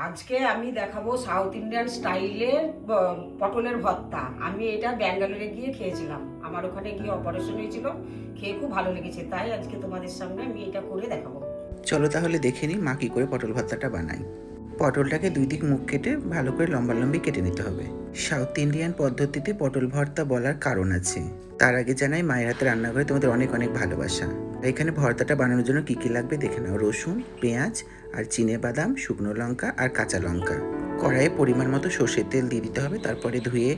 আজকে আমি দেখাবো সাউথ ইন্ডিয়ান স্টাইলের পটলের ভর্তা। আমি এটা ব্যাঙ্গালোরে গিয়ে খেয়েছিলাম, আমার ওখানে গিয়ে অপারেশন হয়েছিল, খেয়ে খুব ভালো লেগেছে, তাই আজকে তোমাদের সামনে আমি এটা করে দেখাবো। চলো তাহলে দেখে নিই মা কী করে পটল ভর্তাটা বানাই। পটলটাকে দুই দিক মুখ কেটে ভালো করে লম্বা লম্বি কেটে নিতে হবে। সাউথ ইন্ডিয়ান পদ্ধতিতে পটল ভর্তা বলার কারণ আছে। তার আগে জানাই মায়ের হাতে রান্নাঘরে তোমাদের অনেক অনেক ভালোবাসা। এখানে ভর্তাটা বানানোর জন্য কী কী লাগবে দেখে নাও। রসুন, পেঁয়াজ আর বাদাম, শুকনো লঙ্কা আর কাঁচা লঙ্কা। কড়াইয়ে পরিমাণ মতো সর্ষের তেল দিয়ে দিতে হবে। তারপরে ধুয়ে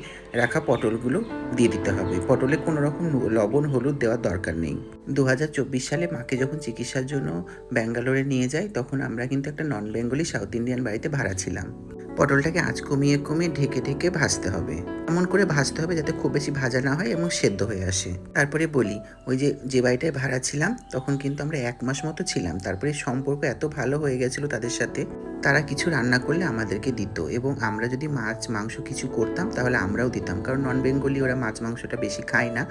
রাখা পটলগুলো দিয়ে দিতে হবে। পটলে কোনো রকম লবণ হলুদ দেওয়ার দরকার নেই। 2024 সালে মাকে যখন চিকিৎসার জন্য ব্যাঙ্গালোরে নিয়ে যাই, তখন আমরা কিন্তু একটা নন বেঙ্গলি সাউথ ইন্ডিয়ান বাড়িতে ভাড়া ছিলাম। পটলটাকে আঁচ কমিয়ে কমিয়ে ঢেকে ঢেকে ভাজতে হবে। এমন করে ভাজতে হবে যাতে খুব বেশি ভাজা না হয় এবং সেদ্ধ হয়ে আসে। তারপরে বলি, ওই যে বাড়িটায় ভাড়া ছিলাম তখন কিন্তু আমরা 1 মাস মতো ছিলাম। তারপরে সম্পর্ক এত ভালো হয়ে গেছিলো তাদের সাথে, তারা কিছু রান্না করলে আমাদেরকে দিত এবং আমরা যদি মাছ মাংস কিছু করতাম তাহলে আমরাও দিতাম, কারণ নন বেঙ্গলি ওরা মাছ মাংসটা বেশি খায় না।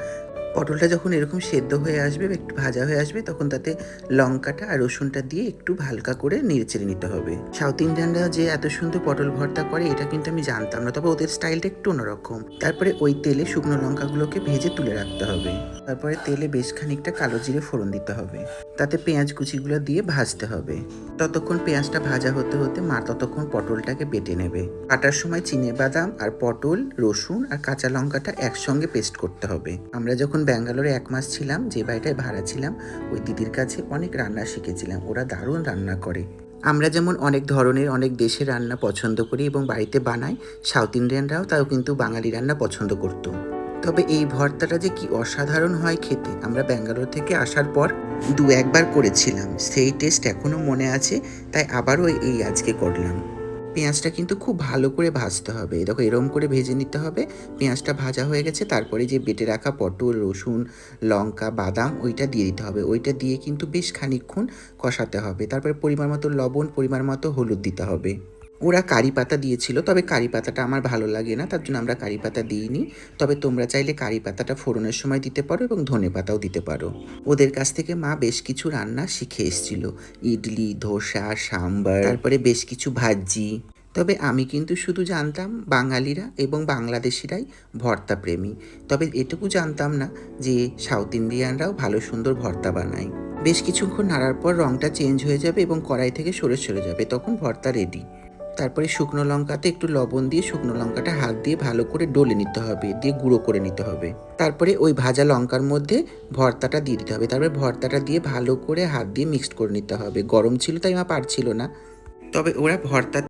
পটলটা যখন এরকম সেদ্ধ হয়ে আসবে বা একটু ভাজা হয়ে আসবে, তখন তাতে লঙ্কাটা আর রসুনটা দিয়ে একটু হালকা করে নেড়েচেড়ে নিতে হবে। সাউথ ইন্ডিয়ানরা যে এত সুন্দর পটল ভর্তা করে এটা কিন্তু আমি জানতাম না, তবে ওদের স্টাইলটা একটু অন্যরকম। তারপরে ওই তেলে শুকনো লঙ্কাগুলোকে ভেজে তুলে রাখতে হবে। তারপরে তেলে বেশ খানিকটা কালো জিরে ফোড়ন দিতে হবে। তাতে পেঁয়াজ কুচিগুলো দিয়ে ভাজতে হবে। ততক্ষণ পেঁয়াজটা ভাজা হতে হতে মা ততক্ষণ পটলটাকে বেটে নেবে। কাটার সময় বাদাম আর পটল, রসুন আর কাঁচা লঙ্কাটা একসঙ্গে পেস্ট করতে হবে। আমরা যখন ব্যাঙ্গালোরে 1 মাস ছিলাম, যে বাড়িটায় ভাড়া ছিলাম, ওই দিদির কাছে অনেক রান্না শিখেছিলাম। ওরা দারুণ রান্না করে। আমরা যেমন অনেক ধরনের অনেক দেশের রান্না পছন্দ করি এবং বাড়িতে বানাই, সাউথ ইন্ডিয়ানরাও তাও কিন্তু বাঙালি রান্না পছন্দ করতো। তবে এই ভর্তাটা যে কি অসাধারণ হয় খেতে, আমরা ব্যাঙ্গালোর থেকে আসার পর 2-1 বার করেছিলাম, সেই টেস্ট এখনও মনে আছে, তাই আবারও এই আজকে করলাম। পেঁয়াজটা কিন্তু খুব ভালো করে ভাজতে হবে। দেখো এরম করে ভেজে নিতে হবে। পেঁয়াজটা ভাজা হয়ে গেছে, তারপরে যে বেটে রাখা পটল, রসুন, লঙ্কা, বাদাম ওইটা দিয়ে দিতে হবে। ওইটা দিয়ে কিন্তু বেশ খানিকক্ষণ কষাতে হবে। তারপরে পরিমাণ মতো লবণ, পরিমাণ মতো হলুদ দিতে হবে। ওরা কারি পাতা দিয়েছিল, তবে কারি পাতাটা আমার ভালো লাগে না, তার জন্য আমরা কারি পাতা দিইনি। তবে তোমরা চাইলে কারি পাতাটা ফোড়নের সময় দিতে পারো এবং ধনে পাতাও দিতে পারো। ওদের কাছ থেকে মা বেশ কিছু রান্না শিখে এসেছিল, ইডলি, ধোসা, সাম্বার, তারপরে বেশ কিছু ভাজি। তবে আমি কিন্তু শুধু জানতাম বাঙালিরা এবং বাংলাদেশিরাই ভর্তা প্রেমী। তবে এটুকু জানতাম না যে সাউথ ইন্ডিয়ানরাও ভালো সুন্দর ভর্তা বানায়। বেশ কিছুক্ষণ নাড়ার পর রঙটা চেঞ্জ হয়ে যাবে এবং কড়াই থেকে সরে যাবে, তখন ভর্তা রেডি। তারপরে শুকনো লঙ্কাতে একটু লবণ দিয়ে শুকনো লঙ্কাটা হাত দিয়ে ভালো করে ডলে নিতে হবে, দিয়ে গুঁড়ো করে নিতে হবে। তারপরে ওই ভাজা লঙ্কার মধ্যে ভর্তাটা দিয়ে দিতে হবে। তারপরে ভর্তাটা দিয়ে ভালো করে হাত দিয়ে মিক্সড করে নিতে হবে। গরম ছিল তাই মা পারছিল না। তবে ওরা ভর্তা